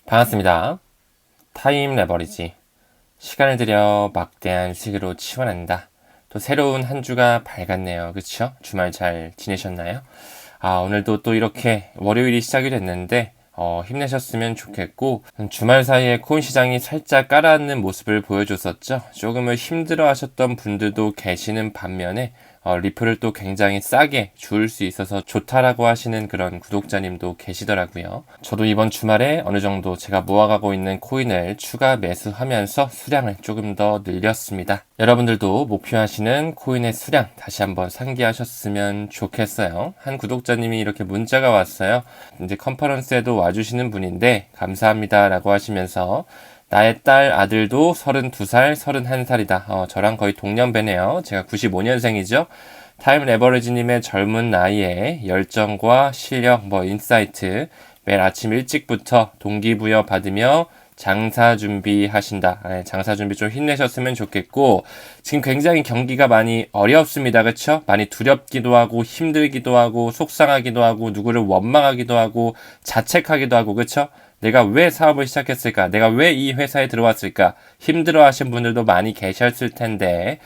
반갑습니다. 타임 레버리지. 시간을 들여 막대한 수익으로 치워낸다. 또 새로운 한 주가 밝았네요. 그쵸? 주말 잘 지내셨나요? 오늘도 또 이렇게 월요일이 시작이 됐는데 힘내셨으면 좋겠고, 주말 사이에 코인 시장이 살짝 깔아앉는 모습을 보여줬었죠. 조금은 힘들어 하셨던 분들도 계시는 반면에 리플을 또 굉장히 싸게 줄 수 있어서 좋다라고 하시는 그런 구독자님도 계시더라고요. 저도 이번 주말에 어느 정도 제가 모아가고 있는 코인을 추가 매수하면서 수량을 조금 더 늘렸습니다. 여러분들도 목표하시는 코인의 수량 다시 한번 상기하셨으면 좋겠어요. 한 구독자님이 이렇게 문자가 왔어요. 이제 컨퍼런스에도 와주시는 분인데 감사합니다 라고 하시면서 나의 딸 아들도 32살, 31살이다. 저랑 거의 동년배네요. 제가 95년생이죠. 타임 레버리지님의 젊은 나이에 열정과 실력, 인사이트, 매일 아침 일찍부터 동기부여 받으며 장사 준비하신다. 장사 준비 좀 힘내셨으면 좋겠고, 지금 굉장히 경기가 많이 어렵습니다. 그쵸? 많이 두렵기도 하고, 힘들기도 하고, 속상하기도 하고, 누구를 원망하기도 하고, 자책하기도 하고, 그쵸? 내가 왜 사업을 시작했을까? 내가 왜 이 회사에 들어왔을까? 힘들어 하신 분들도 많이 계셨을 텐데,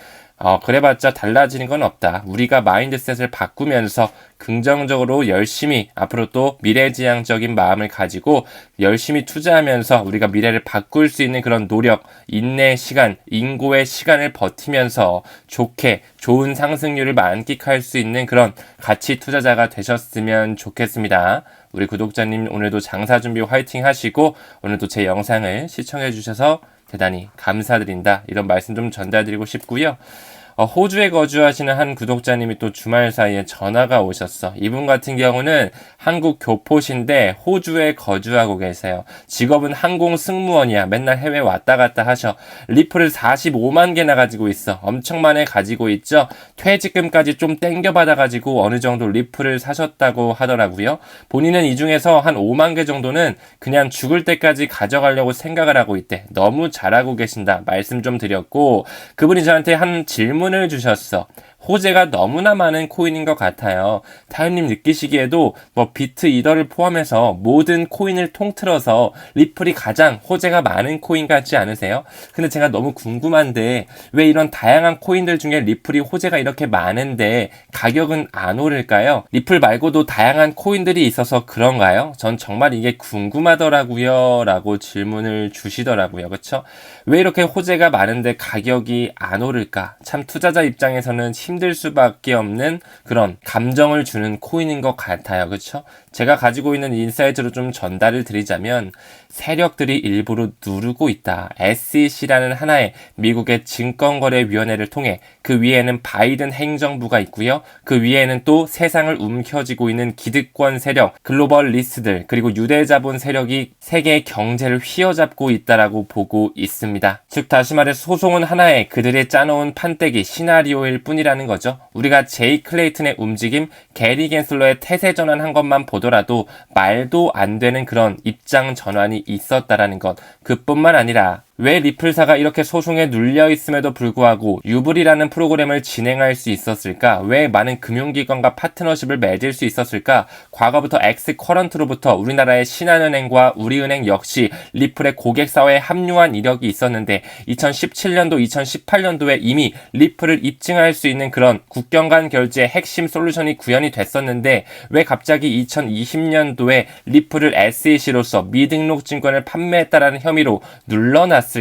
그래봤자 달라지는 건 없다. 우리가 마인드셋을 바꾸면서 긍정적으로 열심히 앞으로 또 미래지향적인 마음을 가지고 열심히 투자하면서 우리가 미래를 바꿀 수 있는 그런 노력, 인내 시간, 인고의 시간을 버티면서 좋은 상승률을 만끽할 수 있는 그런 가치 투자자가 되셨으면 좋겠습니다. 우리 구독자님 오늘도 장사 준비 화이팅 하시고 오늘도 제 영상을 시청해 주셔서 대단히 감사드린다. 이런 말씀 좀 전달드리고 싶고요. 호주에 거주하시는 한 구독자님이 또 주말 사이에 전화가 오셨어. 이분 같은 경우는 한국 교포신데 호주에 거주하고 계세요. 직업은 항공 승무원이야. 맨날 해외 왔다 갔다 하셔. 리플을 45만 개나 가지고 있어. 엄청 많이 가지고 있죠. 퇴직금까지 좀 땡겨받아 가지고 어느 정도 리플을 사셨다고 하더라고요. 본인은 이 중에서 한 5만 개 정도는 그냥 죽을 때까지 가져가려고 생각을 하고 있대. 너무 잘하고 계신다. 말씀 좀 드렸고, 그분이 저한테 한 질문을 주셨어. 호재가 너무나 많은 코인인 것 같아요. 타임님 느끼시기에도 비트 이더를 포함해서 모든 코인을 통틀어서 리플이 가장 호재가 많은 코인 같지 않으세요? 근데 제가 너무 궁금한데 왜 이런 다양한 코인들 중에 리플이 호재가 이렇게 많은데 가격은 안 오를까요? 리플 말고도 다양한 코인들이 있어서 그런가요? 전 정말 이게 궁금하더라고요 라고 질문을 주시더라고요. 그쵸? 왜 이렇게 호재가 많은데 가격이 안 오를까? 참 투자자 입장에서는 힘들 수밖에 없는 그런 감정을 주는 코인인 것 같아요. 그렇죠? 제가 가지고 있는 인사이트로 좀 전달을 드리자면 세력들이 일부러 누르고 있다. SEC라는 하나의 미국의 증권거래위원회를 통해 그 위에는 바이든 행정부가 있고요. 그 위에는 또 세상을 움켜쥐고 있는 기득권 세력, 글로벌 리스트들, 그리고 유대자본 세력이 세계의 경제를 휘어잡고 있다라고 보고 있습니다. 즉 다시 말해 소송은 하나의 그들의 짜놓은 판때기 시나리오일 뿐이라는 거죠. 우리가 제이 클레이튼의 움직임, 게리 겐슬러의 태세 전환한 것만 보더라도 말도 안 되는 그런 입장 전환이 있었다라는 것. 그뿐만 아니라 왜 리플사가 이렇게 소송에 눌려 있음에도 불구하고 유불이라는 프로그램을 진행할 수 있었을까? 왜 많은 금융기관과 파트너십을 맺을 수 있었을까? 과거부터 엑스커런트로부터 우리나라의 신한은행과 우리은행 역시 리플의 고객사회에 합류한 이력이 있었는데 2017년도, 2018년도에 이미 리플을 입증할 수 있는 그런 국경 간 결제의 핵심 솔루션이 구현이 됐었는데 왜 갑자기 2020년도에 리플을 SEC로서 미등록 증권을 판매했다라는 혐의로 눌러놨을까?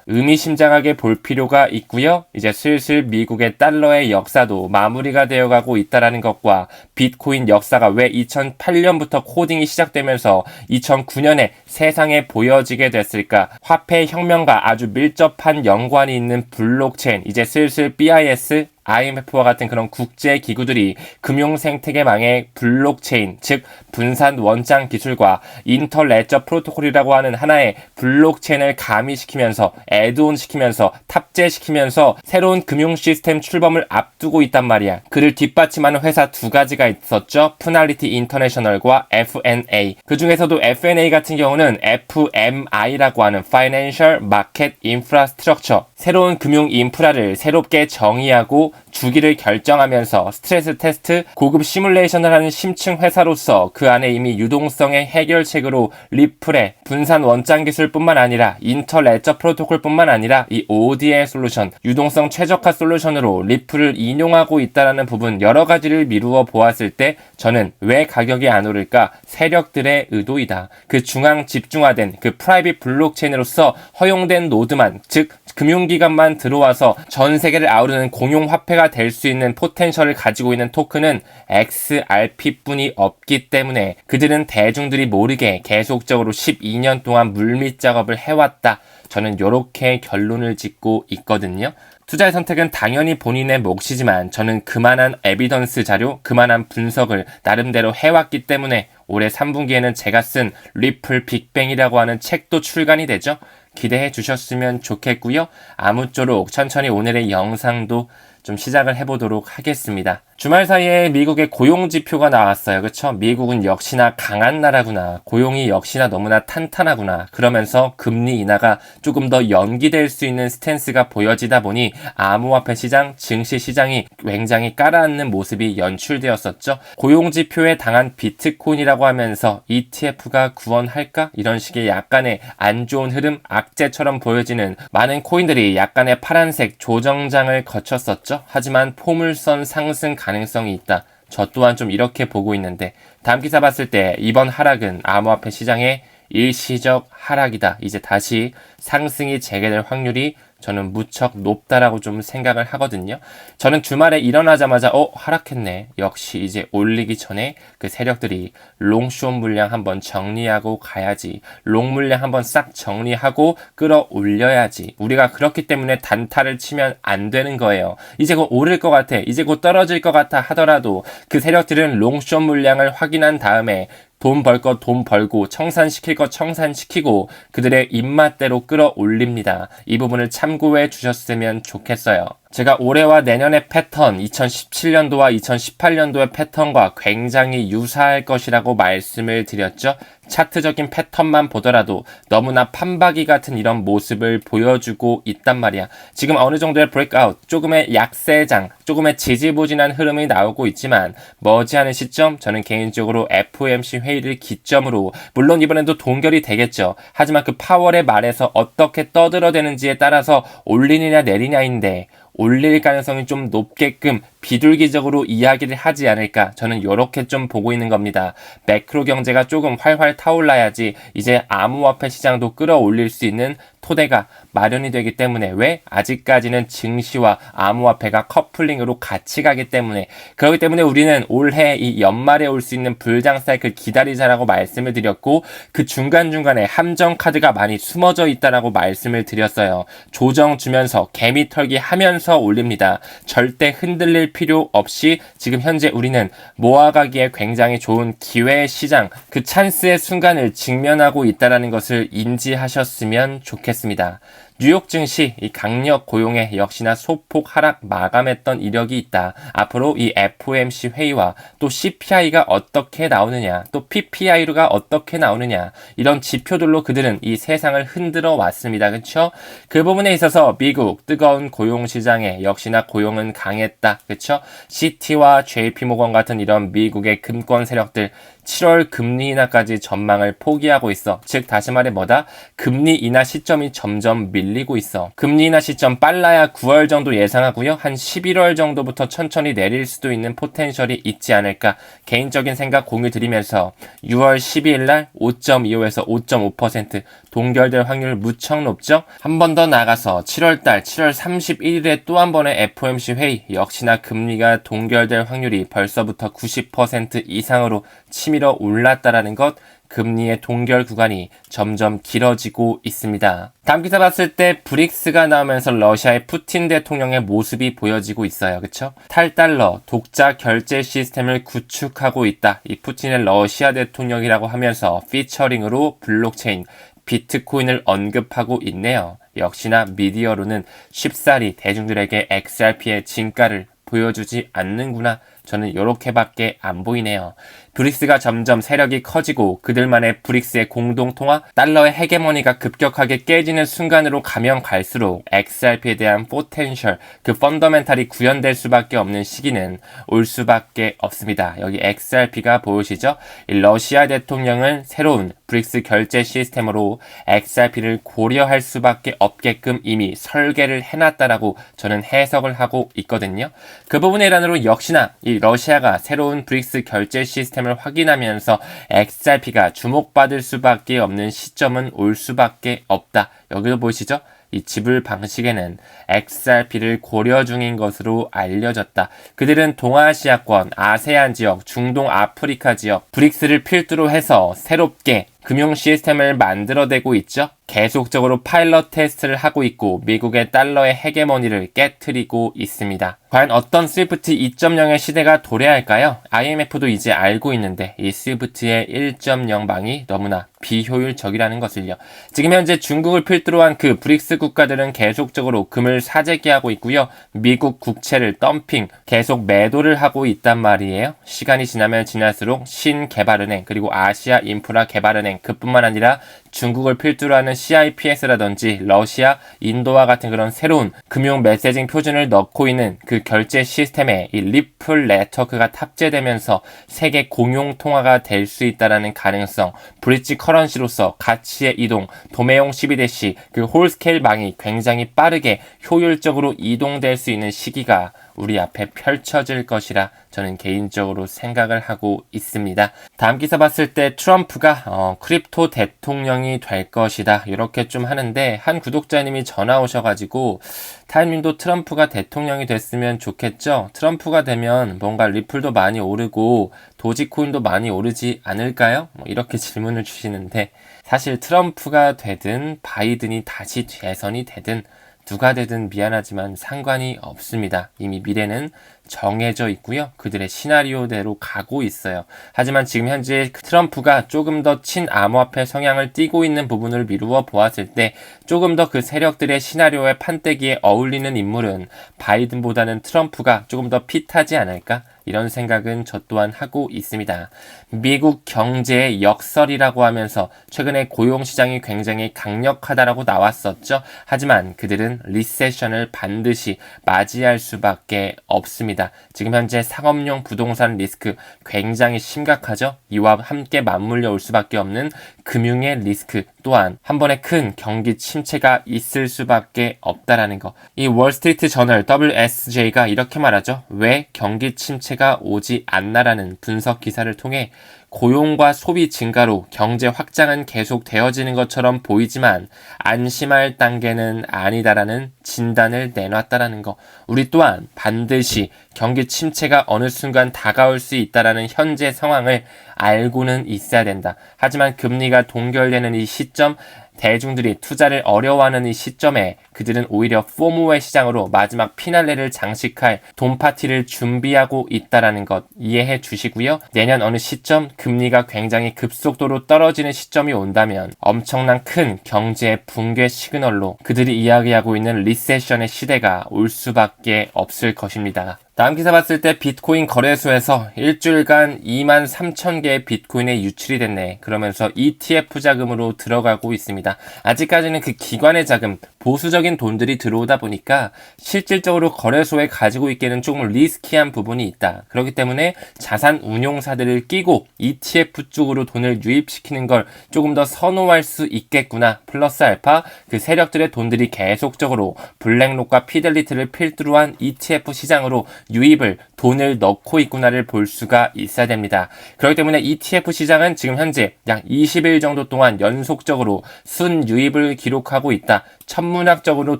의미심장하게 볼 필요가 있고요. 이제 슬슬 미국의 달러의 역사도 마무리가 되어가고 있다라는 것과 비트코인 역사가 왜 2008년부터 코딩이 시작되면서 2009년에 세상에 보여지게 됐을까? 화폐 혁명과 아주 밀접한 연관이 있는 블록체인, 이제 슬슬 BIS, IMF와 같은 그런 국제 기구들이 금융 생태계망의 블록체인, 즉 분산 원장 기술과 인터레저 프로토콜이라고 하는 하나의 블록체인을 가미시키면서 애드온 시키면서 탑재시키면서 새로운 금융 시스템 출범을 앞두고 있단 말이야. 그를 뒷받침하는 회사 두 가지가 있었죠. 푸날리티 인터내셔널과 FNA. 그 중에서도 FNA 같은 경우는 FMI라고 하는 Financial Market Infrastructure, 새로운 금융 인프라를 새롭게 정의하고 주기를 결정하면서 스트레스 테스트, 고급 시뮬레이션을 하는 심층 회사로서 그 안에 이미 유동성의 해결책으로 리플의 분산 원장 기술뿐만 아니라 인터 레저 프로토콜뿐만 아니라 이 ODA 솔루션, 유동성 최적화 솔루션으로 리플을 인용하고 있다는 부분 여러 가지를 미루어 보았을 때 저는 왜 가격이 안 오를까? 세력들의 의도이다. 그 중앙 집중화된 그 프라이빗 블록체인으로서 허용된 노드만, 즉 금융기관만 들어와서 전 세계를 아우르는 공용 화폐가 될 수 있는 포텐셜을 가지고 있는 토큰은 XRP뿐이 없기 때문에 그들은 대중들이 모르게 계속적으로 12년 동안 물밑 작업을 해왔다. 저는 이렇게 결론을 짓고 있거든요. 투자의 선택은 당연히 본인의 몫이지만 저는 그만한 에비던스 자료, 그만한 분석을 나름대로 해왔기 때문에 올해 3분기에는 제가 쓴 리플 빅뱅이라고 하는 책도 출간이 되죠. 기대해 주셨으면 좋겠고요. 아무쪼록 천천히 오늘의 영상도 좀 시작을 해보도록 하겠습니다. 주말 사이에 미국의 고용지표가 나왔어요. 그쵸? 미국은 역시나 강한 나라구나. 고용이 역시나 너무나 탄탄하구나. 그러면서 금리 인하가 조금 더 연기될 수 있는 스탠스가 보여지다 보니 암호화폐 시장, 증시 시장이 굉장히 깔아앉는 모습이 연출되었었죠. 고용지표에 당한 비트코인이라고 하면서 ETF가 구원할까? 이런 식의 약간의 안 좋은 흐름, 악재처럼 보여지는 많은 코인들이 약간의 파란색 조정장을 거쳤었죠. 하지만 포물선 상승 가능성이 있다. 저 또한 좀 이렇게 보고 있는데 다음 기사 봤을 때 이번 하락은 암호화폐 시장의 일시적 하락이다. 이제 다시 상승이 재개될 확률이 저는 무척 높다라고 좀 생각을 하거든요. 저는 주말에 일어나자마자 하락했네. 역시 이제 올리기 전에 그 세력들이 롱숏 물량 한번 정리하고 가야지. 롱 물량 한번 싹 정리하고 끌어올려야지. 우리가 그렇기 때문에 단타를 치면 안 되는 거예요. 이제 곧 오를 것 같아. 이제 곧 떨어질 것 같아 하더라도 그 세력들은 롱숏 물량을 확인한 다음에 돈 벌 거 돈 벌고 청산시킬 거 청산시키고 그들의 입맛대로 끌어올립니다. 이 부분을 참고해 주셨으면 좋겠어요. 제가 올해와 내년의 패턴, 2017년도와 2018년도의 패턴과 굉장히 유사할 것이라고 말씀을 드렸죠. 차트적인 패턴만 보더라도 너무나 판박이 같은 이런 모습을 보여주고 있단 말이야. 지금 어느 정도의 브레이크아웃, 조금의 약세장, 조금의 지지부진한 흐름이 나오고 있지만 머지않은 시점 저는 개인적으로 FOMC 회의를 기점으로 물론 이번에도 동결이 되겠죠. 하지만 그 파월의 말에서 어떻게 떠들어대는지에 따라서 올리느냐 내리냐인데 올릴 가능성이 좀 높게끔 비둘기적으로 이야기를 하지 않을까 저는 이렇게 좀 보고 있는 겁니다. 매크로 경제가 조금 활활 타올라야지 이제 암호화폐 시장도 끌어올릴 수 있는 토대가 마련이 되기 때문에 왜? 아직까지는 증시와 암호화폐가 커플링으로 같이 가기 때문에 그렇기 때문에 우리는 올해 이 연말에 올 수 있는 불장 사이클 기다리자라고 말씀을 드렸고 그 중간중간에 함정 카드가 많이 숨어져 있다라고 말씀을 드렸어요. 조정 주면서 개미 털기 하면서 올립니다. 절대 흔들릴 필요 없이 지금 현재 우리는 모아가기에 굉장히 좋은 기회의 시장 그 찬스의 순간을 직면하고 있다는 것을 인지하셨으면 좋겠습니다. 뉴욕 증시 이 강력 고용에 역시나 소폭 하락 마감했던 이력이 있다. 앞으로 이 FOMC 회의와 또 CPI가 어떻게 나오느냐, 또 PPI가 어떻게 나오느냐 이런 지표들로 그들은 이 세상을 흔들어 왔습니다. 그렇죠? 그 부분에 있어서 미국 뜨거운 고용 시장에 역시나 고용은 강했다. 그렇죠? CT와 JP모건 같은 이런 미국의 금권 세력들 7월 금리 인하까지 전망을 포기하고 있어. 즉 다시 말해 뭐다? 금리 인하 시점이 점점 밀리고 있어. 금리 인하 시점 빨라야 9월 정도 예상하고요. 한 11월 정도부터 천천히 내릴 수도 있는 포텐셜이 있지 않을까. 개인적인 생각 공유 드리면서 6월 12일 날 5.25에서 5.5% 동결될 확률 무척 높죠. 한 번 더 나가서 7월 31일에 또 한 번의 FOMC 회의 역시나 금리가 동결될 확률이 벌써부터 90% 이상으로 치밀어 올랐다라는 것, 금리의 동결 구간이 점점 길어지고 있습니다. 다음 기사 봤을 때 브릭스가 나오면서 러시아의 푸틴 대통령의 모습이 보여지고 있어요. 그쵸? 탈달러, 독자 결제 시스템을 구축하고 있다. 이 푸틴의 러시아 대통령이라고 하면서 피처링으로 블록체인, 비트코인을 언급하고 있네요. 역시나 미디어로는 쉽사리 대중들에게 XRP의 진가를 보여주지 않는구나. 저는 이렇게밖에 안 보이네요. 브릭스가 점점 세력이 커지고 그들만의 브릭스의 공동통화, 달러의 헤게모니가 급격하게 깨지는 순간으로 가면 갈수록 XRP에 대한 포텐셜, 그 펀더멘탈이 구현될 수밖에 없는 시기는 올 수밖에 없습니다. 여기 XRP가 보이시죠? 이 러시아 대통령은 새로운 브릭스 결제 시스템으로 XRP를 고려할 수밖에 없게끔 이미 설계를 해놨다라고 저는 해석을 하고 있거든요. 그 부분의 일환으로 역시나 이 러시아가 새로운 브릭스 결제 시스템을 확인하면서 XRP가 주목받을 수밖에 없는 시점은 올 수밖에 없다. 여기도 보시죠? 이 지불 방식에는 XRP를 고려 중인 것으로 알려졌다. 그들은 동아시아권, 아세안 지역, 중동 아프리카 지역, 브릭스를 필두로 해서 새롭게 금융 시스템을 만들어내고 있죠. 계속적으로 파일럿 테스트를 하고 있고 미국의 달러의 헤게모니를 깨트리고 있습니다. 과연 어떤 스위프트 2.0의 시대가 도래할까요? IMF도 이제 알고 있는데 이 스위프트의 1.0망이 너무나 비효율적이라는 것을요. 지금 현재 중국을 필두로 한 그 브릭스 국가들은 계속적으로 금을 사재기하고 있고요. 미국 국채를 덤핑, 계속 매도를 하고 있단 말이에요. 시간이 지나면 지날수록 신개발은행 그리고 아시아 인프라 개발은행 그뿐만 아니라 중국을 필두로 하는 CIPS라든지 러시아, 인도와 같은 그런 새로운 금융 메시징 표준을 넣고 있는 그 결제 시스템에 이 리플 네트워크가 탑재되면서 세계 공용 통화가 될 수 있다는 가능성, 브릿지 커런시로서 가치의 이동, 도매용 12대시 그 홀스케일 망이 굉장히 빠르게 효율적으로 이동될 수 있는 시기가 우리 앞에 펼쳐질 것이라 저는 개인적으로 생각을 하고 있습니다. 다음 기사 봤을 때 트럼프가 크립토 대통령이 될 것이다 이렇게 좀 하는데 한 구독자님이 전화 오셔가지고 타임님도 트럼프가 대통령이 됐으면 좋겠죠? 트럼프가 되면 뭔가 리플도 많이 오르고 도지코인도 많이 오르지 않을까요? 이렇게 질문을 주시는데 사실 트럼프가 되든 바이든이 다시 대선이 되든 누가 되든 미안하지만 상관이 없습니다. 이미 미래는 정해져 있고요. 그들의 시나리오대로 가고 있어요. 하지만 지금 현재 트럼프가 조금 더 친암호화폐 성향을 띠고 있는 부분을 미루어 보았을 때 조금 더 그 세력들의 시나리오의 판때기에 어울리는 인물은 바이든보다는 트럼프가 조금 더 핏하지 않을까? 이런 생각은 저 또한 하고 있습니다. 미국 경제의 역설이라고 하면서 최근에 고용시장이 굉장히 강력하다라고 나왔었죠. 하지만 그들은 리세션을 반드시 맞이할 수밖에 없습니다. 지금 현재 상업용 부동산 리스크 굉장히 심각하죠. 이와 함께 맞물려 올 수밖에 없는 금융의 리스크 또한 한 번에 큰 경기 침체가 있을 수밖에 없다라는 거. 이 월스트리트 저널 WSJ가 이렇게 말하죠. 왜 경기 침체가 오지 않나라는 분석 기사를 통해 고용과 소비 증가로 경제 확장은 계속 되어지는 것처럼 보이지만 안심할 단계는 아니다라는 진단을 내놨다라는 거. 우리 또한 반드시 경기 침체가 어느 순간 다가올 수 있다라는 현재 상황을 알고는 있어야 된다. 하지만 금리가 동결되는 이 시점, 대중들이 투자를 어려워하는 이 시점에 그들은 오히려 포모의 시장으로 마지막 피날레를 장식할 돈파티를 준비하고 있다는 것 이해해 주시고요. 내년 어느 시점 금리가 굉장히 급속도로 떨어지는 시점이 온다면 엄청난 큰 경제 붕괴 시그널로 그들이 이야기하고 있는 리세션의 시대가 올 수밖에 없을 것입니다. 다음 기사 봤을 때 비트코인 거래소에서 일주일간 23,000개의 비트코인이 유출이 됐네. 그러면서 ETF 자금으로 들어가고 있습니다. 아직까지는 그 기관의 자금, 보수적인 돈들이 들어오다 보니까 실질적으로 거래소에 가지고 있기에는 조금 리스키한 부분이 있다. 그렇기 때문에 자산 운용사들을 끼고 ETF 쪽으로 돈을 유입시키는 걸 조금 더 선호할 수 있겠구나. 플러스 알파 그 세력들의 돈들이 계속적으로 블랙록과 피델리티를 필두로 한 ETF 시장으로 유입을 돈을 넣고 있구나를 볼 수가 있어야 됩니다. 그렇기 때문에 ETF 시장은 지금 현재 약 20일 정도 동안 연속적으로 순유입을 기록하고 있다. 천문학적으로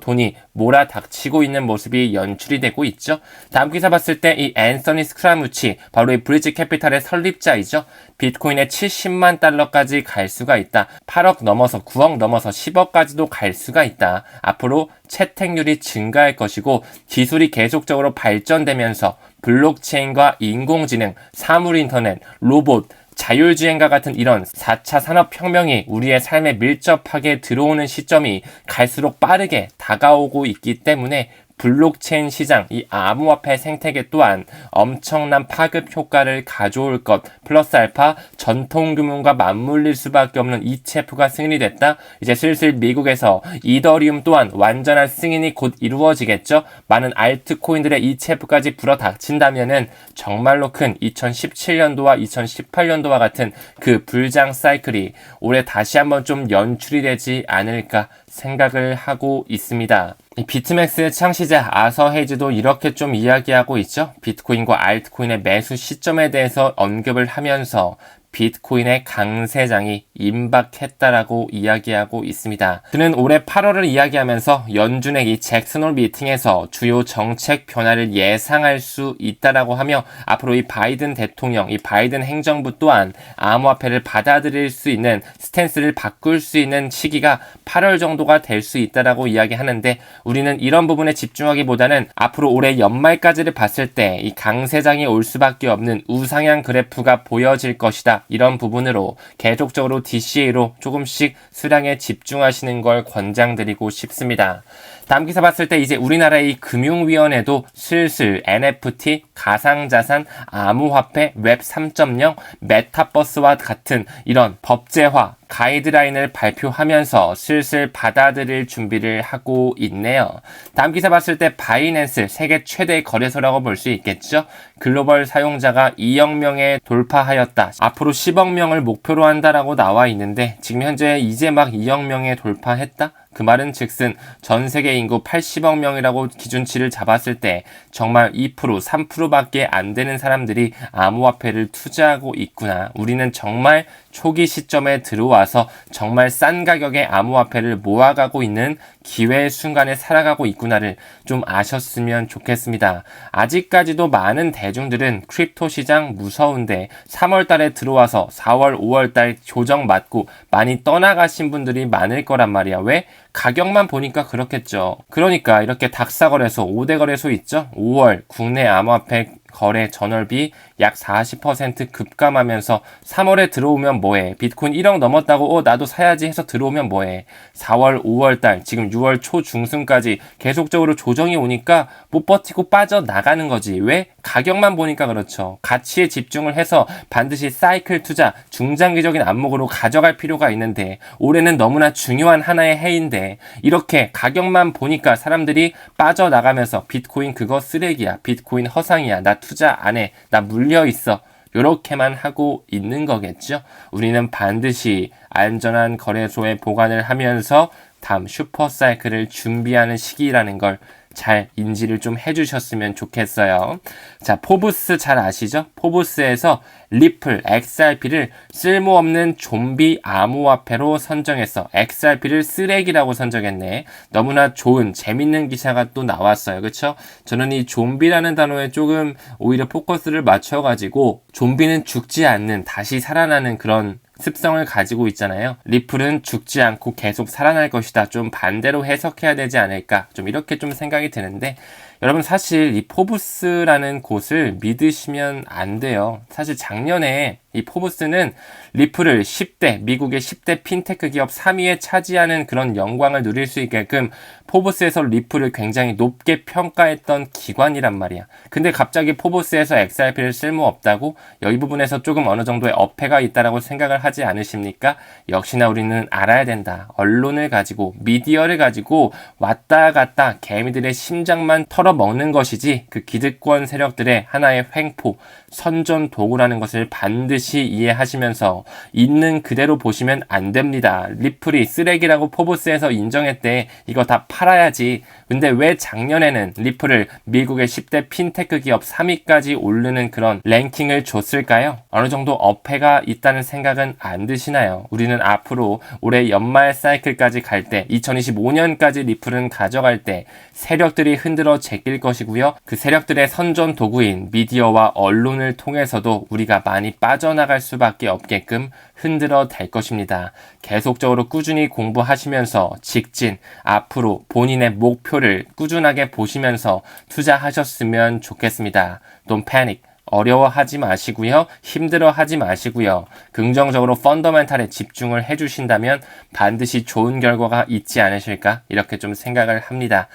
돈이 몰아닥치고 있는 모습이 연출이 되고 있죠. 다음 기사 봤을 때 이 앤서니 스크라무치 바로 이 브릿지 캐피탈의 설립자이죠. 비트코인의 70만 달러까지 갈 수가 있다. 8억 넘어서 9억 넘어서 10억까지도 갈 수가 있다. 앞으로 채택률이 증가할 것이고 기술이 계속적으로 발전되면서 블록체인과 인공지능, 사물인터넷, 로봇, 자율주행과 같은 이런 4차 산업혁명이 우리의 삶에 밀접하게 들어오는 시점이 갈수록 빠르게 다가오고 있기 때문에 블록체인 시장, 이 암호화폐 생태계 또한 엄청난 파급 효과를 가져올 것, 플러스 알파 전통금융과 맞물릴 수밖에 없는 ETF가 승인이 됐다. 이제 슬슬 미국에서 이더리움 또한 완전한 승인이 곧 이루어지겠죠. 많은 알트코인들의 ETF까지 불어닥친다면은 정말로 큰 2017년도와 2018년도와 같은 그 불장 사이클이 올해 다시 한번 좀 연출이 되지 않을까 생각을 하고 있습니다. 비트맥스의 창시자 아서 헤이즈도 이렇게 좀 이야기하고 있죠. 비트코인과 알트코인의 매수 시점에 대해서 언급을 하면서 비트코인의 강세장이 임박했다라고 이야기하고 있습니다. 그는 올해 8월을 이야기하면서 연준의 이 잭슨홀 미팅에서 주요 정책 변화를 예상할 수 있다라고 하며 앞으로 이 바이든 대통령, 이 바이든 행정부 또한 암호화폐를 받아들일 수 있는 스탠스를 바꿀 수 있는 시기가 8월 정도가 될 수 있다라고 이야기하는데 우리는 이런 부분에 집중하기보다는 앞으로 올해 연말까지를 봤을 때 이 강세장이 올 수밖에 없는 우상향 그래프가 보여질 것이다. 이런 부분으로 계속적으로 DCA로 조금씩 수량에 집중하시는 걸 권장드리고 싶습니다. 다음 기사 봤을 때 이제 우리나라의 금융위원회도 슬슬 NFT, 가상자산, 암호화폐, 웹 3.0, 메타버스와 같은 이런 법제화, 가이드라인을 발표하면서 슬슬 받아들일 준비를 하고 있네요. 다음 기사 봤을 때 바이낸스 세계 최대 거래소라고 볼 수 있겠죠. 글로벌 사용자가 2억 명에 돌파하였다. 앞으로 10억 명을 목표로 한다라고 나와 있는데 지금 현재 이제 막 2억 명에 돌파했다? 그 말은 즉슨 전 세계 인구 80억 명이라고 기준치를 잡았을 때 정말 2%, 3%밖에 안 되는 사람들이 암호화폐를 투자하고 있구나. 우리는 정말 초기 시점에 들어와서 정말 싼 가격의 암호화폐를 모아가고 있는 기회의 순간에 살아가고 있구나를 좀 아셨으면 좋겠습니다. 아직까지도 많은 대중들은 크립토 시장 무서운데 3월 달에 들어와서 4월, 5월 달 조정 맞고 많이 떠나가신 분들이 많을 거란 말이야. 왜? 가격만 보니까 그렇겠죠. 그러니까 이렇게 닥사거래소, 5대 거래소 있죠? 5월 국내 암호화폐 거래 전월비 약 40% 급감하면서 3월에 들어오면 뭐해? 비트코인 1억 넘었다고 나도 사야지 해서 들어오면 뭐해? 4월, 5월 달, 지금 6월 초 중순까지 계속적으로 조정이 오니까 못 버티고 빠져나가는 거지. 왜? 가격만 보니까 그렇죠. 가치에 집중을 해서 반드시 사이클 투자, 중장기적인 안목으로 가져갈 필요가 있는데 올해는 너무나 중요한 하나의 해인데 이렇게 가격만 보니까 사람들이 빠져나가면서 비트코인 그거 쓰레기야. 비트코인 허상이야. 나 투자 안 해. 나 물려 있어. 요렇게만 하고 있는 거겠죠. 우리는 반드시 안전한 거래소에 보관을 하면서 다음 슈퍼사이클을 준비하는 시기라는 걸 잘 인지를 좀 해주셨으면 좋겠어요. 자, 포브스 잘 아시죠? 포브스에서 리플, XRP를 쓸모없는 좀비 암호화폐로 선정했어. XRP를 쓰레기라고 선정했네. 너무나 좋은 재밌는 기사가 또 나왔어요. 그쵸? 저는 이 좀비라는 단어에 조금 오히려 포커스를 맞춰가지고 좀비는 죽지 않는 다시 살아나는 그런 습성을 가지고 있잖아요. 리플은 죽지 않고 계속 살아날 것이다. 좀 반대로 해석해야 되지 않을까. 좀 이렇게 좀 생각이 드는데 여러분 사실 이 포브스라는 곳을 믿으시면 안 돼요. 사실 작년에 이 포브스는 리플을 10대, 미국의 10대 핀테크 기업 3위에 차지하는 그런 영광을 누릴 수 있게끔 포브스에서 리플을 굉장히 높게 평가했던 기관이란 말이야. 근데 갑자기 포브스에서 XRP를 쓸모없다고 여기 부분에서 조금 어느 정도의 어폐가 있다라고 생각을 하지 않으십니까? 역시나 우리는 알아야 된다. 언론을 가지고 미디어를 가지고 왔다 갔다 개미들의 심장만 털어먹는 것이지 그 기득권 세력들의 하나의 횡포, 선전 도구라는 것을 반드시 이해하시면서 있는 그대로 보시면 안 됩니다. 리플이 쓰레기라고 포브스에서 인정했대. 이거 다 팔아야지. 근데 왜 작년에는 리플을 미국의 10대 핀테크 기업 3위까지 오르는 그런 랭킹을 줬을까요? 어느 정도 어폐가 있다는 생각은 안 드시나요? 우리는 앞으로 올해 연말 사이클까지 갈 때 2025년까지 리플은 가져갈 때 세력들이 흔들어 제낄 것이고요. 그 세력들의 선전 도구인 미디어와 언론을 통해서도 우리가 많이 빠져나갈 수밖에 없게끔 흔들어 댈 것입니다. 계속적으로 꾸준히 공부하시면서 직진, 앞으로 본인의 목표를 꾸준하게 보시면서 투자하셨으면 좋겠습니다. Don't panic. 어려워하지 마시고요. 힘들어하지 마시고요. 긍정적으로 펀더멘탈에 집중을 해주신다면 반드시 좋은 결과가 있지 않으실까? 이렇게 좀 생각을 합니다.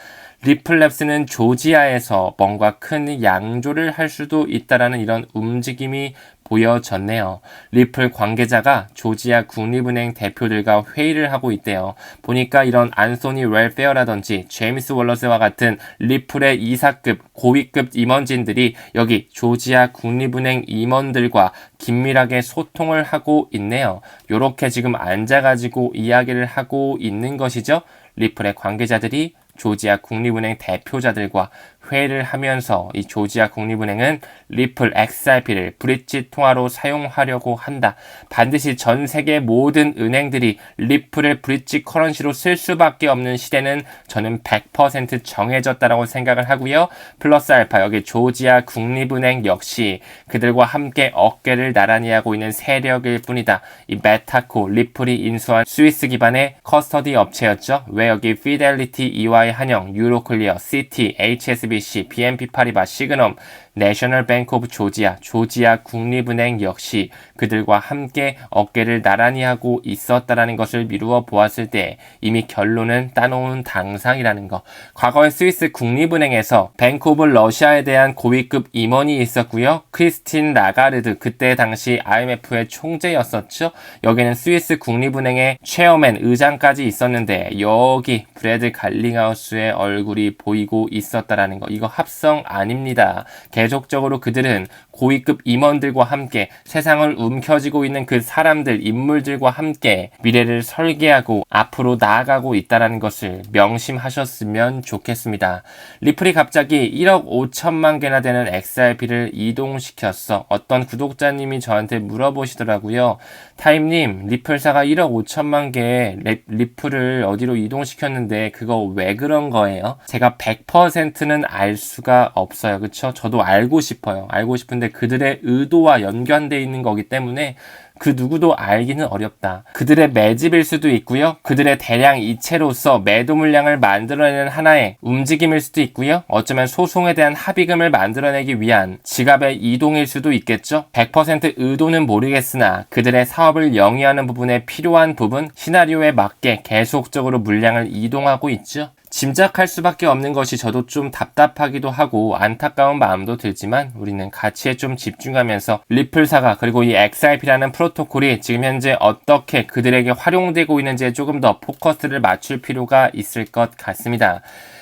리플랩스는 조지아에서 뭔가 큰 양조를 할 수도 있다라는 이런 움직임이 보여졌네요. 리플 관계자가 조지아 국립은행 대표들과 회의를 하고 있대요. 보니까 이런 안소니 웰페어라든지 제임스 월러스와 같은 리플의 이사급, 고위급 임원진들이 여기 조지아 국립은행 임원들과 긴밀하게 소통을 하고 있네요. 요렇게 지금 앉아가지고 이야기를 하고 있는 것이죠. 리플의 관계자들이 조지아 국립은행 대표자들과 회의를 하면서 이 조지아 국립은행은 리플 XRP를 브릿지 통화로 사용하려고 한다. 반드시 전 세계 모든 은행들이 리플을 브릿지 커런시로 쓸 수밖에 없는 시대는 저는 100% 정해졌다라고 생각을 하고요. 플러스 알파 여기 조지아 국립은행 역시 그들과 함께 어깨를 나란히 하고 있는 세력일 뿐이다. 이 메타코 리플이 인수한 스위스 기반의 커스터디 업체였죠. 왜 여기 피델리티, EY 한영, 유로클리어, 시티, HSBC, BNP 파리바, 시그넘, 내셔널 뱅크 오브 조지아, 조지아 국립은행 역시 그들과 함께 어깨를 나란히 하고 있었다라는 것을 미루어 보았을 때 이미 결론은 따놓은 당상이라는 거. 과거에 스위스 국립은행에서 뱅크 오브 러시아에 대한 고위급 임원이 있었고요. 크리스틴 라가르드 그때 당시 IMF의 총재였었죠. 여기는 스위스 국립은행의 체어맨 의장까지 있었는데 여기 브래드 갈링하우스의 얼굴이 보이고 있었다라는 거. 이거 합성 아닙니다. 계속적으로 그들은 고위급 임원들과 함께 세상을 움켜쥐고 있는 그 사람들, 인물들과 함께 미래를 설계하고 앞으로 나아가고 있다는 것을 명심하셨으면 좋겠습니다. 리플이 갑자기 1억 5천만 개나 되는 XRP를 이동시켰어. 어떤 구독자님이 저한테 물어보시더라고요. 타임님, 리플사가 1억 5천만 개의 리플을 어디로 이동시켰는데 그거 왜 그런 거예요? 제가 100%는 알 수가 없어요. 그쵸? 저도 알고 싶어요. 알고 싶은데 그들의 의도와 연관되어 있는 거기 때문에 그 누구도 알기는 어렵다. 그들의 매집일 수도 있고요. 그들의 대량 이체로서 매도 물량을 만들어내는 하나의 움직임일 수도 있고요. 어쩌면 소송에 대한 합의금을 만들어내기 위한 지갑의 이동일 수도 있겠죠. 100% 의도는 모르겠으나 그들의 사업을 영위하는 부분에 필요한 부분, 시나리오에 맞게 계속적으로 물량을 이동하고 있죠. 짐작할 수밖에 없는 것이 저도 좀 답답하기도 하고 안타까운 마음도 들지만 우리는 가치에 좀 집중하면서 리플사가 그리고 이 XRP라는 프로토콜이 지금 현재 어떻게 그들에게 활용되고 있는지에 조금 더 포커스를 맞출 필요가 있을 것 같습니다.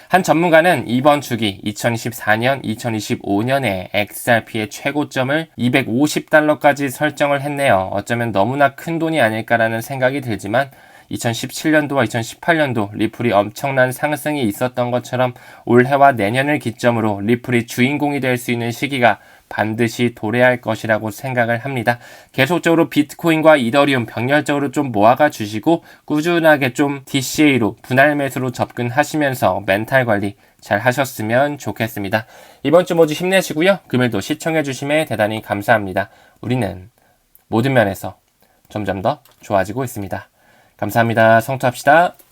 한 전문가는 이번 주기 2024년, 2025년에 XRP의 최고점을 250달러까지 설정을 했네요. 어쩌면 너무나 큰 돈이 아닐까라는 생각이 들지만 2017년도와 2018년도 리플이 엄청난 상승이 있었던 것처럼 올해와 내년을 기점으로 리플이 주인공이 될 수 있는 시기가 반드시 도래할 것이라고 생각을 합니다. 계속적으로 비트코인과 이더리움 병렬적으로 좀 모아가 주시고 꾸준하게 좀 DCA로 분할 매수로 접근하시면서 멘탈 관리 잘 하셨으면 좋겠습니다. 이번 주 모두 힘내시고요. 금일도 시청해 주심에 대단히 감사합니다. 우리는 모든 면에서 점점 더 좋아지고 있습니다. 감사합니다. 성투합시다.